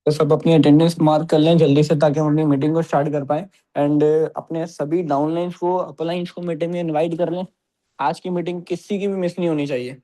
तो सब अपनी अटेंडेंस मार्क कर लें जल्दी से, ताकि हम अपनी मीटिंग को स्टार्ट कर पाएँ। एंड अपने सभी डाउनलाइन्स को, अपलाइन्स को मीटिंग में इनवाइट कर लें। आज की मीटिंग किसी की भी मिस नहीं होनी चाहिए।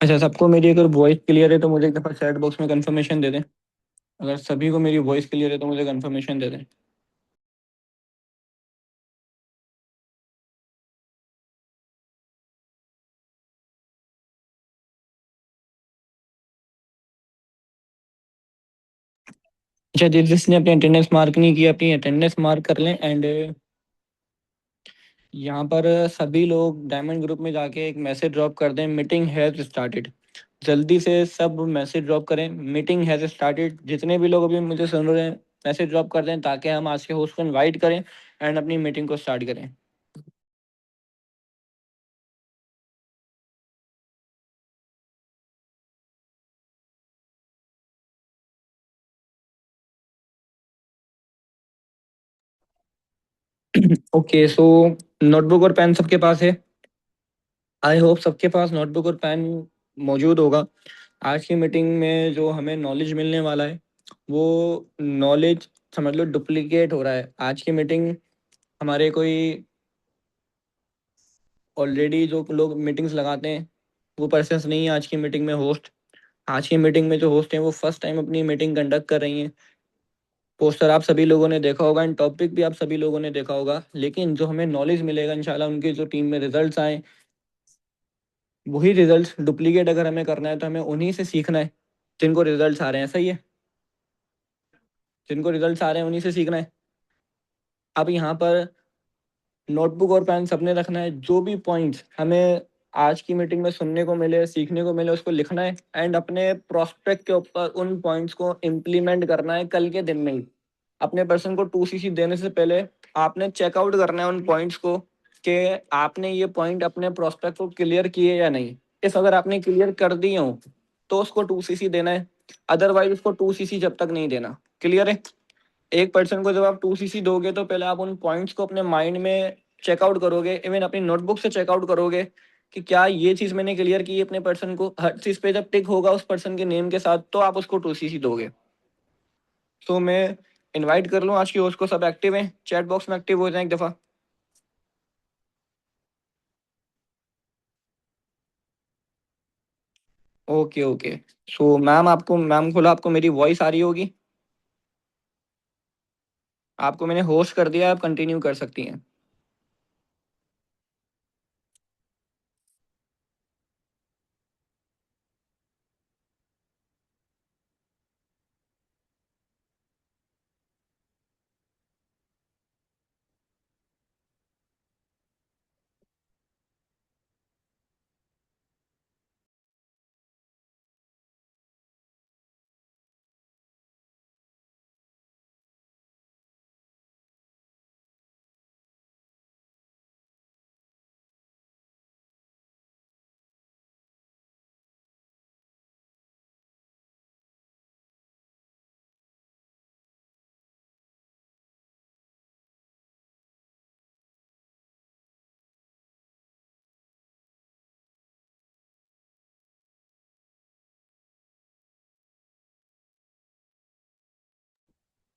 अच्छा, सबको मेरी अगर वॉइस क्लियर है तो मुझे एक दफ़ा चैट बॉक्स में कंफर्मेशन दे दें। अगर सभी को मेरी वॉइस क्लियर है तो मुझे कंफर्मेशन दे दें। अच्छा, जिसने अपनी अटेंडेंस मार्क नहीं की, अपनी अटेंडेंस मार्क कर लें। एंड यहाँ पर सभी लोग डायमंड ग्रुप में जाके एक मैसेज ड्रॉप कर दें, मीटिंग हैज़ स्टार्टेड। जल्दी से सब मैसेज ड्रॉप करें, मीटिंग हैज़ स्टार्टेड। जितने भी लोग अभी मुझे सुन रहे हैं, मैसेज ड्रॉप कर दें, ताकि हम आज के होस्ट को इनवाइट करें एंड अपनी मीटिंग को स्टार्ट करें। ओके, सो नोटबुक और पेन सबके पास है। आई होप सबके पास नोटबुक और पेन मौजूद होगा। आज की मीटिंग में जो हमें नॉलेज मिलने वाला है, वो नॉलेज समझ लो डुप्लीकेट हो रहा है। आज की मीटिंग हमारे कोई ऑलरेडी जो लोग मीटिंग्स लगाते हैं, वो पर्सन्स नहीं है आज की मीटिंग में होस्ट। आज की मीटिंग में जो होस्ट हैं वो फर्स्ट टाइम अपनी मीटिंग कंडक्ट कर रही हैं। पोस्टर आप सभी लोगों ने देखा होगा, एंड टॉपिक भी आप सभी लोगों ने देखा होगा, लेकिन जो हमें नॉलेज मिलेगा इंशाल्लाह, उनकी जो टीम में रिजल्ट्स आए, वही रिजल्ट्स डुप्लीकेट अगर हमें करना है तो हमें उन्हीं से सीखना है जिनको रिजल्ट्स आ रहे हैं। सही है, जिनको रिजल्ट्स आ रहे हैं उन्हीं से सीखना है। अब यहाँ पर नोटबुक और पेन सबने रखना है। जो भी पॉइंट्स हमें आज की मीटिंग में सुनने को मिले, सीखने को मिले, उसको लिखना है एंड अपने प्रोस्पेक्ट के ऊपर उन पॉइंट्स को इम्प्लीमेंट करना है कल के दिन में ही। अपने पर्सन को 2 सीसी देने से पहले आपने चेकआउट करना है उन पॉइंट्स को कि आपने ये पॉइंट अपने प्रोस्पेक्ट को क्लियर किए या नहीं। इफ अगर आपने क्लियर कर दिए हो तो उसको 2 सीसी देना है, अदरवाइज उसको 2 सीसी जब तक नहीं देना। क्लियर है? एक पर्सन को जब आप 2 सीसी दोगे तो पहले आप उन पॉइंट्स को अपने माइंड में चेकआउट करोगे, इवन अपनी नोटबुक से चेकआउट करोगे कि क्या ये चीज़ मैंने क्लियर की है अपने पर्सन को। हर चीज़ पे जब टिक होगा उस पर्सन के नेम के साथ तो आप उसको 2 सीसी दोगे। सो मैं इनवाइट कर लूँ आज की होस्ट को, सब एक्टिव हैं, चैट बॉक्स में एक्टिव हो जाएं एक दफ़ा। Okay okay. सो मैम, आपको मैम खोला, आपको मेरी वॉइस आ रही होगी। आपको मैंने होस्ट कर दिया, आप कंटिन्यू कर सकती हैं।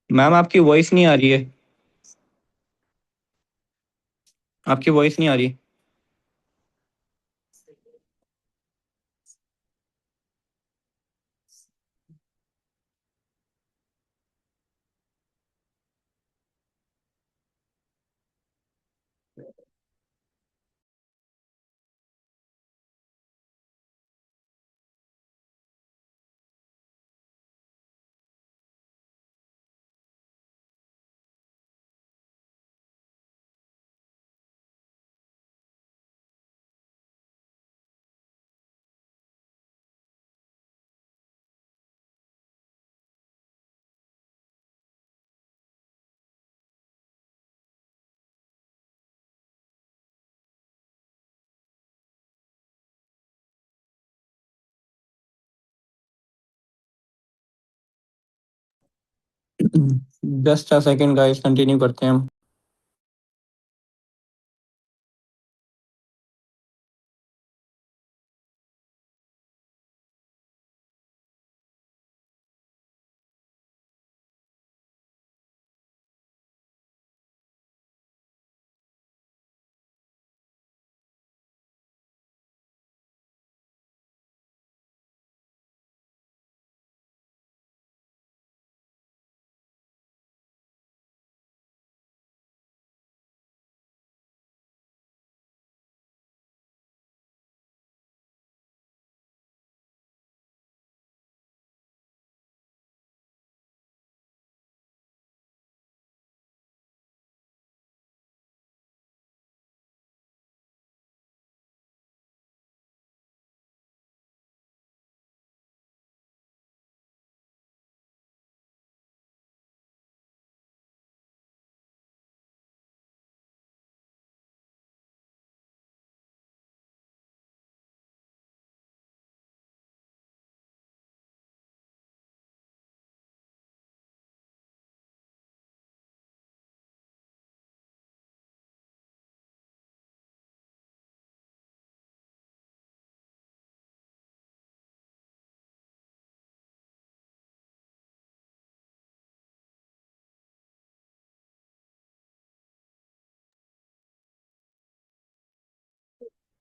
मैम आपकी वॉइस नहीं आ रही है। आपकी वॉइस नहीं आ रही। Just a second guys, continue करते हैं हम।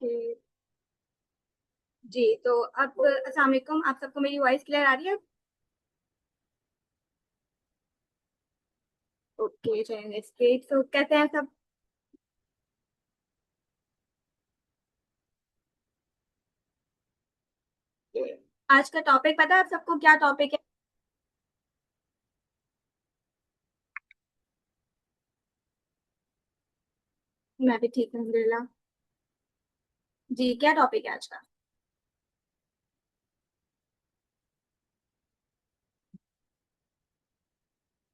ओके जी। तो अब अस्सलाम वालेकुम, आप सबको मेरी वॉइस क्लियर आ रही है? ओके चलिए, तो कैसे हैं सब? आज का टॉपिक पता है आप सबको क्या टॉपिक है? मैं भी ठीक हूँ अल्हम्दुलिल्लाह। जी, क्या टॉपिक है आज का?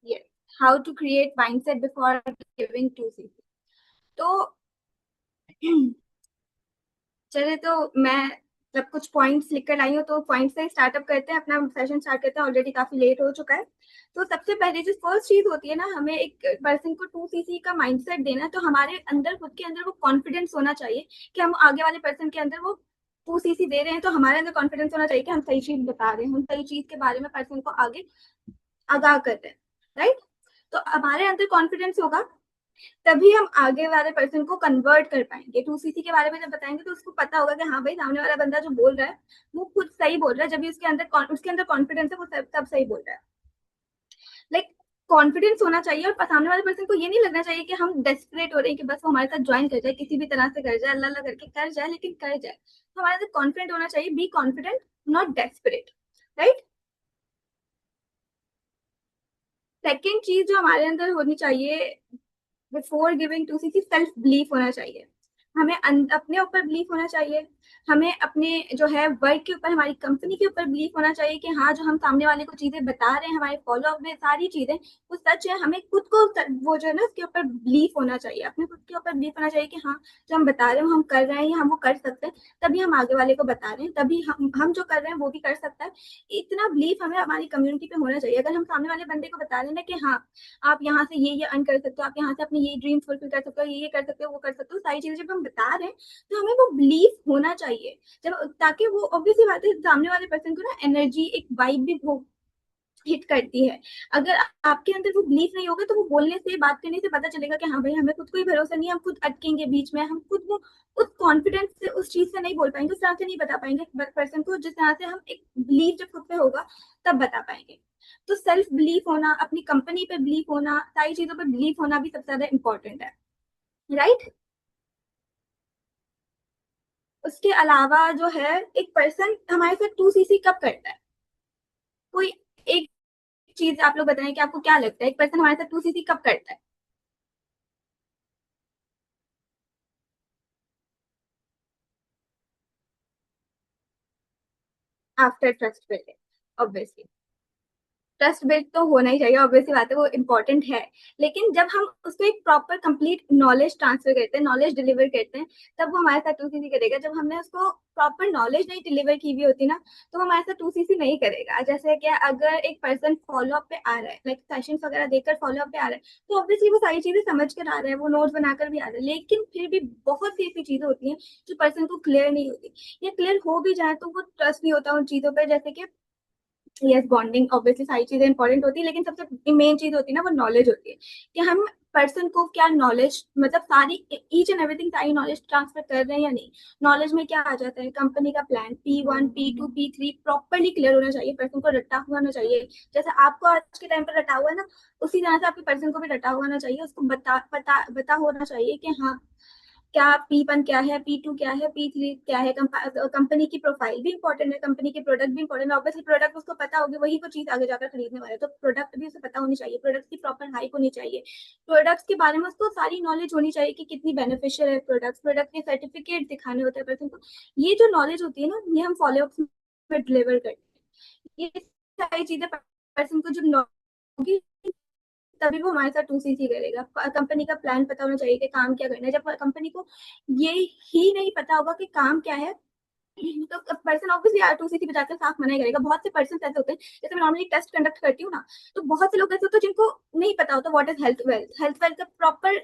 ये how to create mindset before giving to C. तो चलिए, तो मैं जब कुछ पॉइंट्स लिख कर आई हूँ तो पॉइंट से स्टार्टअप करते हैं, अपना सेशन स्टार्ट करते हैं। ऑलरेडी काफी लेट हो चुका है। तो सबसे पहले जो फर्स्ट चीज होती है ना, हमें एक पर्सन को 2cc का माइंडसेट देना है, तो हमारे अंदर खुद के अंदर वो कॉन्फिडेंस होना चाहिए कि हम आगे वाले पर्सन के अंदर वो 2cc दे रहे हैं, तो हमारे अंदर कॉन्फिडेंस होना चाहिए कि हम सही चीज बता रहे हैं, हम सही चीज के बारे में पर्सन को आगे आगाह कर रहे हैं। राइट। तो हमारे अंदर कॉन्फिडेंस होगा, तभी हम आगे वाले पर्सन को कन्वर्ट कर पाएंगे। 2cc के बारे में जब बताएंगे तो उसको पता होगा कि हाँ भाई, सामने वाला बंदा जो बोल रहा है वो खुद सही बोल रहा है। जब भी उसके अंदर कॉन्फिडेंस है, वो तब सही बोल रहा है। लाइक, कॉन्फिडेंस होना चाहिए, और सामने वाले पर्सन को ये नहीं लगना चाहिए कि हम डेस्परेट हो रहे हैं कि बस वो हमारे साथ ज्वाइन कर जाए, किसी भी तरह से कर जाए, अल्लाह अल्लाह करके कर जाए, लेकिन कर जाए। तो हमारे अंदर कॉन्फिडेंट होना चाहिए। Be confident, not desperate. Right. Second चीज जो हमारे अंदर होनी चाहिए before giving to see, self belief होना चाहिए। हमें अपने ऊपर बिलीफ होना चाहिए। हमें अपने जो है वर्क के ऊपर, हमारी कंपनी के ऊपर बिलीफ होना चाहिए कि हाँ, जो हम सामने वाले को चीजें बता रहे हैं, हमारे फॉलो अप में सारी चीजें वो सच है। हमें खुद को वो जो है ना, उसके ऊपर बिलीफ होना चाहिए, अपने खुद के ऊपर बिलीफ होना चाहिए कि हाँ, जो हम बता रहे हैं वो हम कर रहे हैं या हम वो कर सकते हैं, तभी हम आगे वाले को बता रहे हैं, तभी हम जो कर रहे हैं वो भी कर सकता है। इतना बिलीफ हमें हमारी कम्युनिटी पे होना चाहिए। अगर हम सामने वाले बंदे को बता रहे हैं ना कि हाँ, आप यहाँ से ये अर्न कर सकते हो, आप यहाँ से अपनी ये ड्रीम फुलफिल कर सकते हो, ये कर सकते हो, वो कर सकते हो, सारी चीजें जब हम बता रहे हैं तो हमें वो बिलीफ होना चाहिए। जब ताकि वो ऑब्वियसली बात है, सामने वाले पर्सन को ना एनर्जी, एक वाइब भी वो हिट करती है। अगर आपके अंदर वो बिलीफ नहीं होगा तो वो बोलने से, बात करने से पता चलेगा कि हाँ भाई, हमें खुद को ही भरोसा नहीं है, हम खुद अटकेंगे बीच में, हम खुद वो उस कॉन्फिडेंस से उस चीज से नहीं बोल पाएंगे, उस तरह से नहीं बता पाएंगे पर्सन को, जिस तरह से हम एक बिलीव जब खुद पे होगा तब बता पाएंगे। तो सेल्फ बिलीफ होना, अपनी कंपनी पे बिलीफ होना, सारी चीजों पे बिलीफ होना भी सबसे ज्यादा इंपॉर्टेंट है। राइट। उसके अलावा जो है, एक पर्सन हमारे साथ 2cc कब करता है? कोई एक चीज आप लोग बताएं कि आपको क्या लगता है, एक पर्सन हमारे साथ 2cc कब करता है? After trust building, obviously. Trust build तो होना ही चाहिए, ऑब्वियसली बात है, वो इम्पोर्टेंट है। लेकिन जब हम उसको एक प्रॉपर कंप्लीट नॉलेज ट्रांसफर करते हैं, नॉलेज डिलीवर करते हैं, तब वो हमारे साथ 2cc करेगा। जब हमने उसको प्रॉपर नॉलेज नहीं डिलीवर की हुई होती ना, तो वो हमारे साथ 2cc नहीं करेगा। जैसे कि अगर एक पर्सन फॉलो अप पे आ रहा है, लाइक सेशंस वगैरह देकर फॉलो अप पे आ रहा है, तो ऑब्वियसली वो सारी चीजें समझ कर आ रहा है, वो नोट्स बनाकर भी आ रहा है, लेकिन फिर भी बहुत सी ऐसी चीजें होती हैं जो पर्सन को क्लियर नहीं होती, या क्लियर हो भी जाए तो वो ट्रस्ट नहीं होता उन चीजों पर। जैसे कि यस, बॉन्डिंग, ऑब्वियसली सारी चीजें इंपॉर्टेंट होती है, लेकिन सबसे मेन चीज होती है ना, वो नॉलेज होती है कि हम पर्सन को क्या नॉलेज, मतलब सारी ईच एंड एवरीथिंग, सारी नॉलेज ट्रांसफर कर रहे हैं या नहीं। नॉलेज में क्या आ जाता है, कंपनी का plan P1 P2 P3 properly clear होना चाहिए, पर्सन को रटा हुआ होना चाहिए। जैसे आपको आज के टाइम पर रटा हुआ है ना, उसी तरह से आपके पर्सन को भी रटा हुआ होना चाहिए। उसको बता होना चाहिए कि हाँ, क्या P1 क्या है, P2 क्या है, P3 क्या है। कंपनी की प्रोफाइल भी इंपॉर्टेंट है, कंपनी के प्रोडक्ट भी इंपॉर्टेंट है। ऑब्वियसली प्रोडक्ट उसको पता होगी, वही वो चीज आगे जाकर खरीदने वाला है, तो प्रोडक्ट भी उसे पता होनी चाहिए, प्रोडक्ट की प्रॉपर हाइप होनी चाहिए, प्रोडक्ट्स के बारे में उसको सारी नॉलेज होनी चाहिए कि कितनी बेनिफिशियल है प्रोडक्ट्स, प्रोडक्ट के सर्टिफिकेट दिखाने होते हैं पर्सन को। ये जो नॉलेज होती है ना, ये हम फॉलो अप में डिलीवर करते हैं। ये सारी चीजें पर्सन को जब होगी, तभी वो हमारे साथ 2cc करेगा। कंपनी का प्लान पता होना चाहिए कि काम क्या करना है। जब कंपनी को ये ही नहीं पता होगा कि काम क्या है, तो पर्सन ऑब्वियसली यार 2cc बजाते साफ मना ही करेगा। बहुत से पर्सन ऐसे होते हैं, जैसे मैं नॉर्मली टेस्ट कंडक्ट करती हूँ ना, तो बहुत से लोग ऐसे होते हैं जिनको नहीं पता होता what is health wealth. Health wealth का प्रॉपर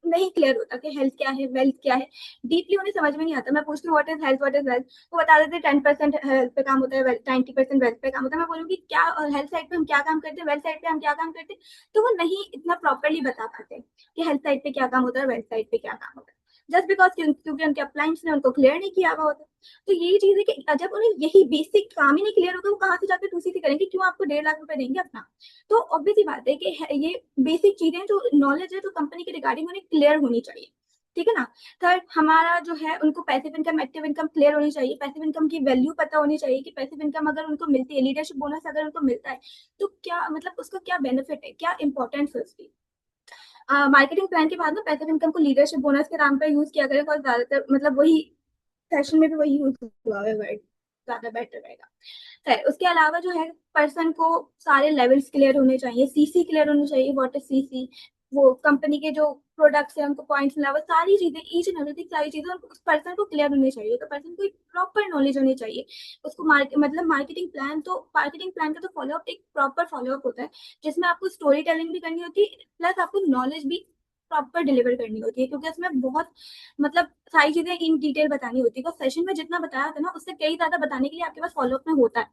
नहीं क्लियर होता कि हेल्थ क्या है, वेल्थ क्या है। डीपली उन्हें समझ में नहीं आता। मैं पूछती हूँ what is health, what is wealth, वो बता देते 10% हेल्थ पे काम होता है, 90% वेल्थ पे काम होता है। मैं बोलूँगी क्या हेल्थ साइड पे हम क्या काम करते हैं, वेल्थ साइड पे हम क्या काम करते हैं, तो वो नहीं इतना प्रॉपरली बता पाते कि हेल्थ साइड पे क्या काम होता है, वेल्थ साइड पे क्या काम होता है। जस्ट बिकॉज क्योंकि उनके अप्लाइंट्स ने उनको क्लियर नहीं किया हुआ होता। तो यही चीज है कि जब उन्हें यही बेसिक काम ही नहीं क्लियर होगा, वो कहाँ से जाकर 2CC करेंगे, क्यों आपको 1.5 लाख रुपए देंगे अपना। तो ऑब्वियस ही बात है कि ये बेसिक चीजें जो नॉलेज है जो कंपनी के रिगार्डिंग उन्हें क्लियर होनी चाहिए, ठीक है ना। थर्ड, हमारा जो है उनको passive income active income clear होनी चाहिए, पैसिव इनकम की वैल्यू पता होनी चाहिए कि पैसिव इनकम अगर उनको मिलती है, लीडरशिप बोनस अगर उनको मिलता है तो क्या मतलब उसका क्या बेनिफिट है, क्या इंपॉर्टेंस है उसकी। मार्केटिंग प्लान के बाद ना पैसिव इनकम को लीडरशिप बोनस के नाम पर यूज किया करेगा, और ज्यादातर मतलब वही सेशन में भी वही यूज हुआ है वर्ड, ज्यादा बेटर रहेगा। खैर, उसके अलावा जो है पर्सन को सारे लेवल्स क्लियर होने चाहिए, सीसी क्लियर होनी चाहिए, व्हाट इज सीसी, वो कंपनी के जो प्रोडक्ट्स है उनको पॉइंट्स मिला, वो सारी चीजें ईच एंड एवरीथिंग, सारी चीजें उस पर्सन को क्लियर होनी चाहिए। तो पर्सन को एक प्रॉपर नॉलेज होनी चाहिए उसको मतलब मार्केटिंग प्लान का तो फॉलोअप एक प्रॉपर फॉलोअप होता है, जिसमें आपको स्टोरी टेलिंग भी करनी होती है, प्लस आपको नॉलेज भी प्रॉपर डिलीवर करनी होती है, क्योंकि उसमें बहुत मतलब सारी चीजें इन डिटेल बतानी होती है। तो सेशन में जितना बताया था ना उससे कई ज्यादा बताने के लिए आपके पास फॉलोअप में होता है,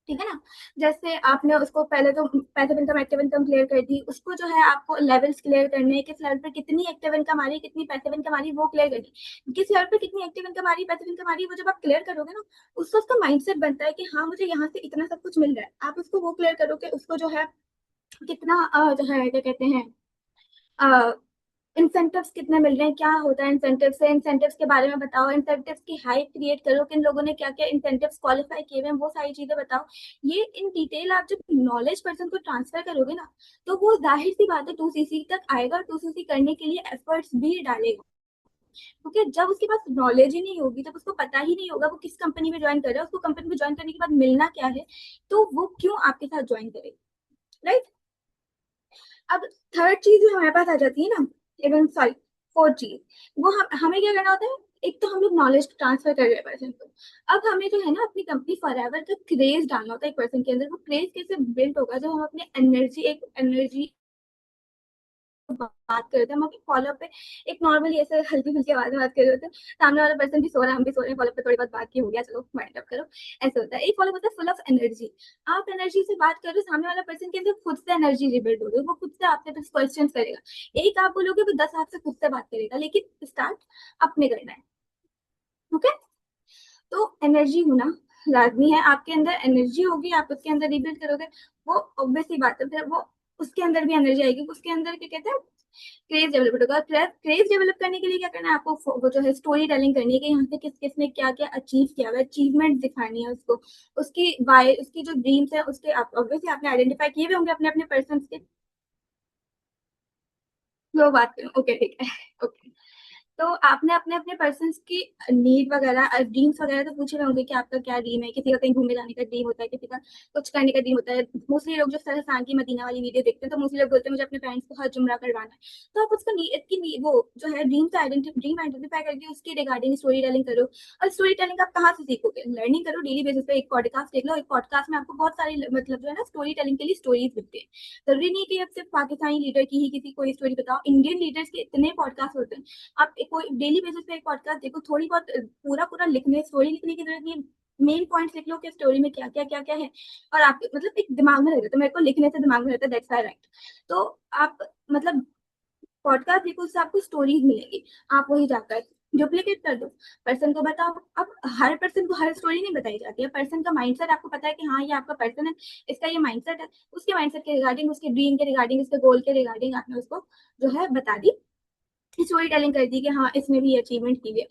ठीक है ना। जैसे आपने उसको पहले तो passive income active income clear कर दी, उसको जो है आपको लेवल्स क्लियर करने हैं, किस लेवल पर कितनी एक्टिव इनकम आ रही है, कितनी पैसिव इनकम आ रही है, वो क्लियर करनी। किस लेवल पर कितनी एक्टिव इनकम आ रही है, पैसिव इनकम आ रही है, वो जब आप क्लियर करोगे ना, उससे उसका माइंडसेट बनता है कि हाँ मुझे यहाँ से इतना सब कुछ मिल रहा है। आप उसको वो क्लियर करोगे, उसको जो है कितना जो है क्या कहते हैं इंसेंटिव्स कितने मिल रहे हैं, क्या होता है इंसेंटिव से, इंसेंटिव्स के बारे में बताओ, इंसेंटिव्स की हाइप क्रिएट करो, किन लोगों ने क्या क्या इंसेंटिव्स क्वालिफाई किए हुए हैं, वो सारी चीजें बताओ। ये इन डिटेल आप जब नॉलेज पर्सन को ट्रांसफर करोगे ना, तो वो जाहिर सी बात है 2CC तक आएगा, और 2CC करने के लिए एफर्ट्स भी डालेगा। क्योंकि जब उसके पास नॉलेज ही नहीं होगी, जब उसको पता ही नहीं होगा वो किस कंपनी में ज्वाइन कर रहा है, उसको कंपनी में ज्वाइन करने के बाद मिलना क्या है, तो वो क्यों आपके साथ ज्वाइन करेगा, राइट। अब थर्ड चीज जो हमारे पास आ जाती है ना, इवन सॉरी फोर्थ चीज, वो हमें क्या करना होता है। एक तो हम लोग नॉलेज ट्रांसफर कर रहे हैं पर्सन को, अब हमें जो है ना अपनी कंपनी फॉरएवर का क्रेज डालना होता है एक पर्सन के अंदर। वो क्रेज कैसे बिल्ड होगा, जब हम अपने एनर्जी बात कर रहे थे, हम अपने फॉलोअप पे एक नॉर्मली ऐसे हल्की फुल्की आवाज में बात कर रहे होते हैं, सामने वाला पर्सन भी सो रहा है, हम भी सो रहे हैं, फॉलोअप पे थोड़ी बहुत बात की हो गया, चलो माइंड अप करो, ऐसे होता है। एक फॉलोअप होता है फुल ऑफ एनर्जी, आप एनर्जी से बात कर रहे हो, सामने वाला पर्सन के अंदर खुद से एनर्जी रिबिल्ड हो गई, वो खुद से आपसे कुछ क्वेश्चन करेगा, एक आप बोलोगे वो 10 आपसे खुद से बात करेगा, लेकिन स्टार्ट अपने करना है, ओके। तो एनर्जी होना लाजमी है, आपके अंदर एनर्जी होगी, आप उसके अंदर रिबिल्ड करोगे, वो ऑब्वियस ही बात है, फिर वो उसके अंदर भी एनर्जी आएगी, उसके अंदर क्या कहते हैं क्रेज डेवलप होगा। क्रेज डेवलप करने के लिए क्या करना है आपको, वो जो है स्टोरी टेलिंग करनी है कि यहाँ से किस किस ने क्या क्या अचीव किया हुआ है, अचीवमेंट दिखानी है उसको, उसकी वाई उसकी जो ड्रीम्स है उसके, आप ऑब्वियसली आपने आइडेंटिफाई किए हुए होंगे अपने अपने पर्सन के। वो बात करूँ, ओके ठीक है, ओके। तो आपने अपने अपने पर्सन की नीड वगैरह ड्रीम्स वगैरह तो पूछे होंगे कि आपका क्या ड्रीम है, किसी का कहीं घूमने जाने का ड्रीम होता है, किसी का कुछ करने का ड्रीम होता है। मोस्टली लोग जो सरहसान की मदीना वाली वीडियो देखते हैं तो मोस्टली लोग बोलते हैं मुझे अपने पेरेंट्स को हज उम्रा करवाना है। तो आप उसको वो जो है ड्रीम आइडेंटिफाई करके उसकी रिगार्डिंग स्टोरी टेलिंग करो। और स्टोरी टेलिंग आप कहाँ से सीखोगे, लर्निंग करो डेली बेसिस पे, एक पॉडकास्ट देख लो, एक पॉडकास्ट में आपको बहुत सारी मतलब जो है ना स्टोरी टेलिंग के लिए स्टोरीज मिलती है। जरूरी नहीं कि आप सिर्फ पाकिस्तानी लीडर की ही किसी कोई स्टोरी बताओ, इंडियन लीडर्स के इतने पॉडकास्ट होते हैं। आप कोई डेली बेसिस पे एक पॉडकास्ट देखो, थोड़ी बहुत पूरा पूरा लिखने स्टोरी लिखने की जरूरत नहीं है, मेन पॉइंट्स लिख लो कि स्टोरी में क्या क्या है, और आप मतलब एक दिमाग में रहता है, तो मेरे को लिखने से दिमाग में रहता है, दैट्स व्हाई राइट। तो आप मतलब पॉडकास्ट देखो, उससे आपको स्टोरीज मिलेगी, आप वही जाकर डुप्लीकेट कर दो, पर्सन को बताओ। अब हर पर्सन को हर स्टोरी नहीं बताई जाती है, पर्सन का माइंडसेट आपको पता है कि हाँ ये आपका पर्सन है, इसका ये माइंडसेट है, उसके माइंडसेट के रिगार्डिंग, उसके ड्रीम के रिगार्डिंग, उसके गोल के रिगार्डिंग आपने उसको जो है बता दी, स्टोरी टेलिंग कर दी कि हाँ इसमें भी अचीवमेंट की है।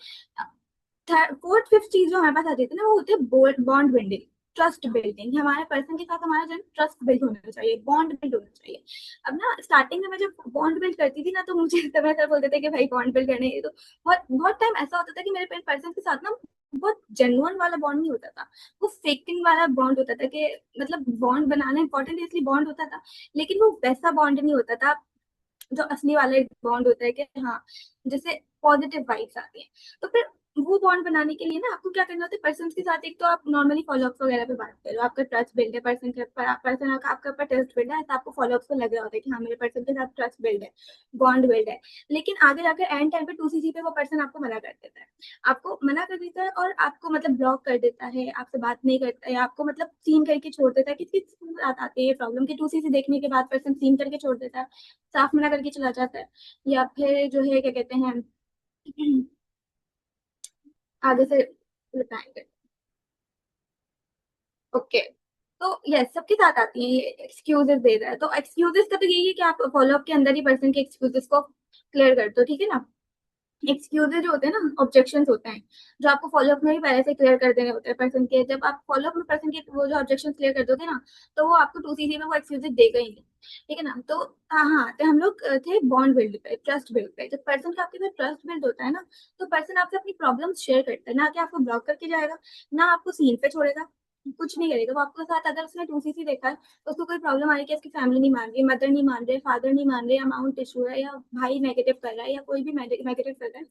फोर्थ फिफ्थ चीज जो हमारे पास आ जाती है ना, वो होती है बॉन्ड बिल्डिंग, ट्रस्ट बिल्डिंग। हमारे पर्सन के साथ हमारा जो ट्रस्ट बिल्ड होना चाहिए, बॉन्ड बिल्ड होना चाहिए। अब ना स्टार्टिंग में मैं जब बॉन्ड बिल्ड करती थी ना, तो मुझे समय सर बोलते थे कि भाई बॉन्ड बिल्ड करने है, तो बहुत बहुत टाइम ऐसा होता था कि मेरे पर्सन के साथ ना बहुत जेन्युइन वाला बॉन्ड नहीं होता था, वो फेकिंग वाला बॉन्ड होता था कि मतलब बॉन्ड बनाना इंपॉर्टेंट है इसलिए बॉन्ड होता था, लेकिन वो वैसा बॉन्ड नहीं होता था जो असली वाला एक बॉन्ड होता है कि हाँ जैसे पॉजिटिव वाइब्स आती है। तो फिर वो बॉन्ड बनाने के लिए ना आपको क्या करना होता है, पर्सन के साथ एक तो आप नॉर्मली फॉलोअप्स वगैरह पे बात करो, आपका ट्रस्ट बिल्ड है पर्सन के ऊपर, पर्सन आपके ऊपर ट्रस्ट बिल्ड है, तो आपको फॉलोअप्स पे लग रहा होता है कि हाँ मेरे पर्सन के साथ ट्रस्ट बिल्ड है, बॉन्ड बिल्ड है। लेकिन आगे जाकर एंड टाइम पे 2CC पे वो पर्सन आपको मना कर देता है, आपको मना कर देता है, और आपको मतलब ब्लॉक कर देता है, आपसे बात नहीं करता है, आपको मतलब सीन करके छोड़ देता है। किसकी बात आती है प्रॉब्लम की, 2CC देखने के बाद पर्सन सीन करके छोड़ देता है, साफ मना करके चला जाता है, या फिर जो है क्या कहते हैं आगे से बताएंगे। ओके, तो यस सबके साथ आती है ये एक्सक्यूजेस दे रहा है, तो एक्सक्यूजेस का तो यही है कि आप फॉलो अप के अंदर ही पर्सन के एक्सक्यूजेस को क्लियर कर दो, ठीक है ना। एक्सक्यूजेज जो होते हैं ना, ऑब्जेक्शंस होते हैं जो आपको फॉलोअप में ही पहले से क्लियर कर देने होते हैं पर्सन के। जब आप फॉलोअप में पर्सन के वो जो ऑब्जेक्शंस क्लियर कर दोगे ना, तो वो आपको 2CC में वो एक्सक्यूजेज देगा ही नहीं, ठीक है ना। तो हाँ हाँ, तो हम लोग थे बॉन्ड बिल्ड पे, ट्रस्ट बिल्ड पे। जब पर्सन का आपके साथ ट्रस्ट बिल्ड होता है ना, तो पर्सन आपसे अपनी प्रॉब्लम्स शेयर करता है, ना कि आपको ब्लॉक करके जाएगा, ना आपको सीन पे छोड़ेगा, कुछ नहीं करेगा वो आपके साथ। अगर उसने 2CC देखा है तो उसको कोई प्रॉब्लम आ रही है कि उसकी फैमिली नहीं मान रही, मदर नहीं मान रहे, फादर नहीं मान रहे, अमाउंट इशू है, या भाई नेगेटिव कर रहा है, या कोई भी नेगेटिव कर रहा है।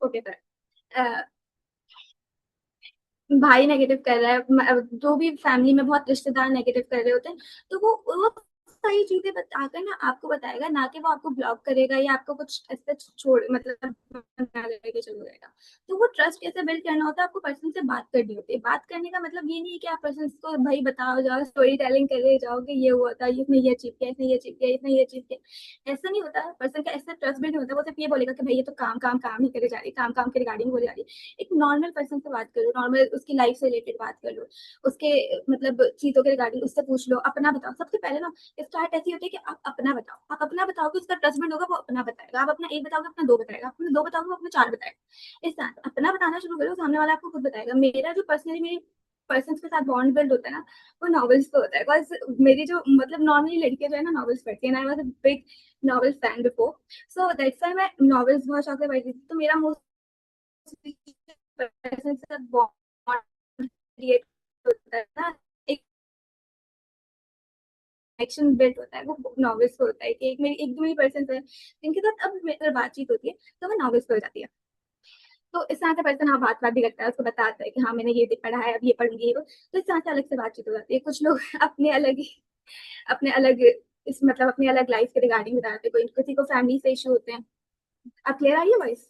ओके सर, भाई नेगेटिव कर रहा है, जो भी फैमिली में बहुत रिश्तेदार नेगेटिव कर रहे होते हैं, तो वो सारी चीजें बताकर ना आपको बताएगा, ना कि वो आपको ब्लॉक करेगा या आपको कुछ ऐसे छोड़ मतलब बना करके चले जाएगा। तो वो ट्रस्ट कैसे बिल्ड करना होता है, आपको पर्सन से बात करनी होती है। बात करने का मतलब ये नहीं है कि आप पर्सन को भाई बताओ जाओ स्टोरी टेलिंग करे जाओगे, ये हुआ था, इसने ये अचीव किया, इसने ये अचीव किया, इसने ये अचीव किया, ऐसा नहीं होता। पर्सन का ऐसा ट्रस्ट बिल्ड नहीं होता। वो सिर्फ ये बोलेगा कि भाई ये तो काम काम काम ही करे जा रही है, काम काम के रिगार्डिंग बोले जा रही है। एक नॉर्मल पर्सन से बात करो, नॉर्मल उसकी लाइफ से रिलेटेड बात कर लो, उसके मतलब चीजों के रिगार्डिंग उससे पूछ लो, अपना बताओ। सबसे पहले ना स्टार्ट ऐसी होती है कि आप अपना बताओ, आप अपना बताओगे उसका ट्रस्ट बिल्ड होगा, वो अपना बताएगा। आप अपना एक बताओगे, अपना दो बताएगा, अपना दो बताओगे, वो अपना चार बताएगा। इस तरह अपना बताना शुरू करो, सामने वाला आपको खुद बताएगा। मेरा जो पर्सनली मेरी पर्सन के साथ बॉन्ड बिल्ड होता है ना, वो नॉवेल्स पे होता है। बिकॉज मेरी जो मतलब नॉर्मली लड़कियां जो है ना नॉवेल्स पढ़ती है, I was a big novel fan before, so that's why मैं नॉवेल्स बहुत शौक से पढ़ती थी। तो मेरा पर्सन के साथ बॉन्ड क्रिएट होता है ना, एक कनेक्शन बिल्ड होता है, वो नॉवेल्स पे होता है। कि एक मेरी एक दो मेरी पर्सन है जिनके साथ अब मेरी बातचीत होती है, तो वो नॉवेल्स पे हो जाती है। तो इस तरह से पर्सन हाँ बात बात भी करता है, उसको बताता है कि हाँ मैंने ये पढ़ा है, अब ये पढ़ूंगी, ये तो इस तरह से अलग से बातचीत हो जाती है। कुछ लोग अपने अलग ही अपने अलग इस मतलब अपनी अलग लाइफ के रिगार्डिंग बताते हैं, कोई किसी को फैमिली से इशू होते हैं। अब क्लियर आई है वॉइस?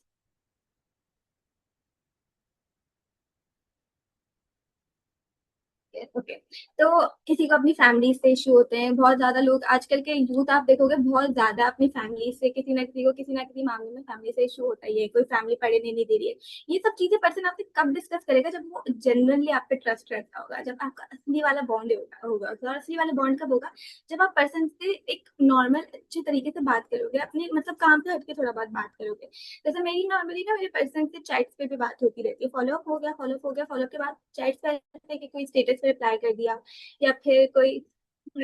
ओके, तो किसी को अपनी फैमिली से इशू होते हैं। बहुत ज्यादा लोग आजकल के यूथ आप देखोगे बहुत ज्यादा अपनी फैमिली से किसी ना किसी मामले में फैमिली से इशू होता ही है। कोई फैमिली पढ़े नहीं दे रही है। ये सब चीजें पर्सन आपसे कब डिस्कस करेगा, जब वो जेन्युइनली आप पे ट्रस्ट रहता होगा, जब आपका असली वाला बॉन्ड होगा। और असली वाला बॉन्ड कब होगा, जब आप पर्सन से एक नॉर्मल अच्छे तरीके से बात करोगे, अपने मतलब काम पे हटके थोड़ा बहुत बात करोगे। जैसे मेरी नॉर्मली ना मेरे पर्सन से चैट्स पे भी बात होती रहती है। फॉलोअप हो गया, फॉलोअप हो गया, फॉलोअप के बाद चैट्स पे ऐसे कि कोई स्टेटस पे रिप्लाई कर दिया, या फिर कोई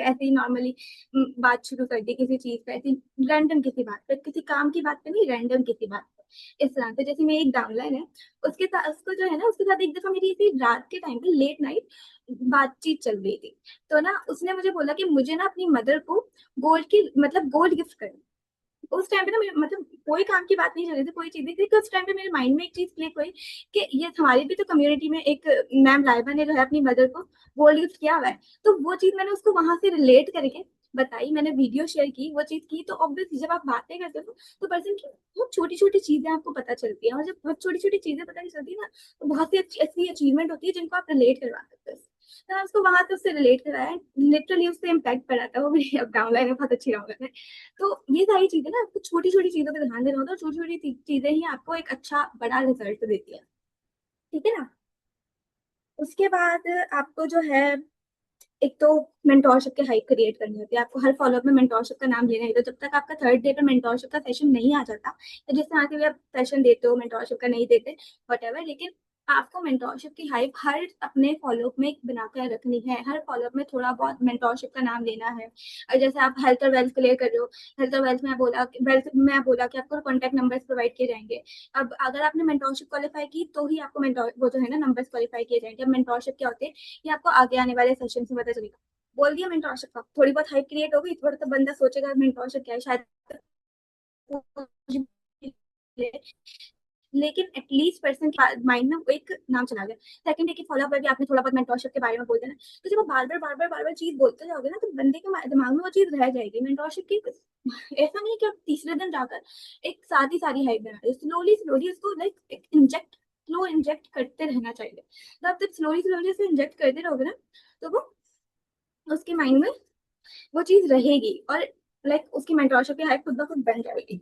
ऐसे ही नॉर्मली बात शुरू कर दी किसी चीज पे, ऐसी रैंडम किसी बात पे, किसी काम की बात पे नहीं, रैंडम किसी बात पे। इस तरह से जैसे मेरी एक डाउनलाइन है, उसके साथ उसको जो है ना उसके साथ एक दफा मेरी ऐसी रात के टाइम पे लेट नाइट बातचीत चल रही थी। तो ना उसने मुझे बोला कि मुझे ना अपनी मदर को गोल्ड की मतलब गोल्ड गिफ्ट कर। उस टाइम पे ना मतलब कोई काम की बात नहीं चल रही थी, कोई चीज नहीं थी, कि उस टाइम पे मेरे माइंड में एक चीज क्लिक हुई कि ये हमारी भी तो कम्युनिटी में एक मैम लाइबा ने जो है अपनी मदर को गोल्ड गिफ्ट किया हुआ है। तो वो चीज मैंने उसको वहां से रिलेट करके बताई, मैंने वीडियो शेयर की, वो चीज की। तो ऑब्वियसली जब आप बातें करते हो तो पर्सन की बहुत छोटी छोटी चीजें आपको पता चलती है, और जब बहुत छोटी छोटी चीजें पता चलती है ना, तो बहुत सी अच्छी ऐसी अचीवमेंट होती है जिनको आप रिलेट करवा सकते हो। तो मैं उसको वहां से उससे रिलेट कराया, लिटरली उससे इम्पैक्ट पड़ा था। वो मेरी अब डाउनलाइन में बहुत अच्छी डाउनलाइन है। तो ये सारी चीजें ना आपको छोटी छोटी चीजों पे ध्यान देना होता है, छोटी छोटी चीजें ही आपको एक अच्छा बड़ा रिजल्ट देती है, ठीक है ना। उसके बाद आपको जो है एक तो मेंटोरशिप के हाइप क्रिएट करनी होती है। आपको हर फॉलोअप में मेंटोरशिप का नाम लेना है। तो जब तक आपका थर्ड डे पे मेंटोरशिप का सेशन नहीं आ जाता, या जिस तरह के भी आप सेशन देते हो मेंटोरशिप का नहीं देते वट, लेकिन आपको मेंटोरशिप की हाइप हर अपने फॉलोअप में बनाकर रखनी है। हर फॉलोअप में थोड़ा बहुत मेंटोरशिप का नाम लेना है। और जैसे आप हेल्थ और वेल्थ क्लियर कर रहे हो, हेल्थ और वेल्थ में बोला कि आपको कॉन्टेक्ट नंबर्स प्रोवाइड किए जाएंगे। अब अगर आपने मेंटोरशिप क्वालिफाई की तो ही आपको मेंटोर वो जो है ना नंबर्स क्वालिफाई किए जाएंगे। अब मेंटोरशिप क्या होते हैं ये आपको आगे आने वाले सेशन में पता चलेगा। बोल दिया मेंटोरशिप का, थोड़ी बहुत हाइप क्रिएट हो गई, थोड़ा तो बंदा सोचेगा मेंटोरशिप क्या है, शायद लेकिन एटलीस्ट पर्सन के माइंड में वो एक नाम चला गया। सेकंड डे की फॉलोअप करके आपने थोड़ा बहुत मेंटोरशिप के बारे में बोलते ना, तो जब आप बार बार चीज बोलते जाओगे ना, तो बंदे के दिमाग में वो चीज रह जाएगी मेंटोरशिप की। ऐसा नहीं है कि आप तीसरे दिन जाकर एक साथ ही सारी हाइप बना रहे हो। स्लोली स्लोली उसको लाइक इंजेक्ट स्लो इंजेक्ट करते रहना चाहिए। तो आप जब स्लोली स्लोली से इंजेक्ट करते रहोगे ना, तो वो उसके माइंड में वो चीज रहेगी। और लाइक उसकी मेंटोरशिप की हाइप खुद ब खुद बन जाएगी।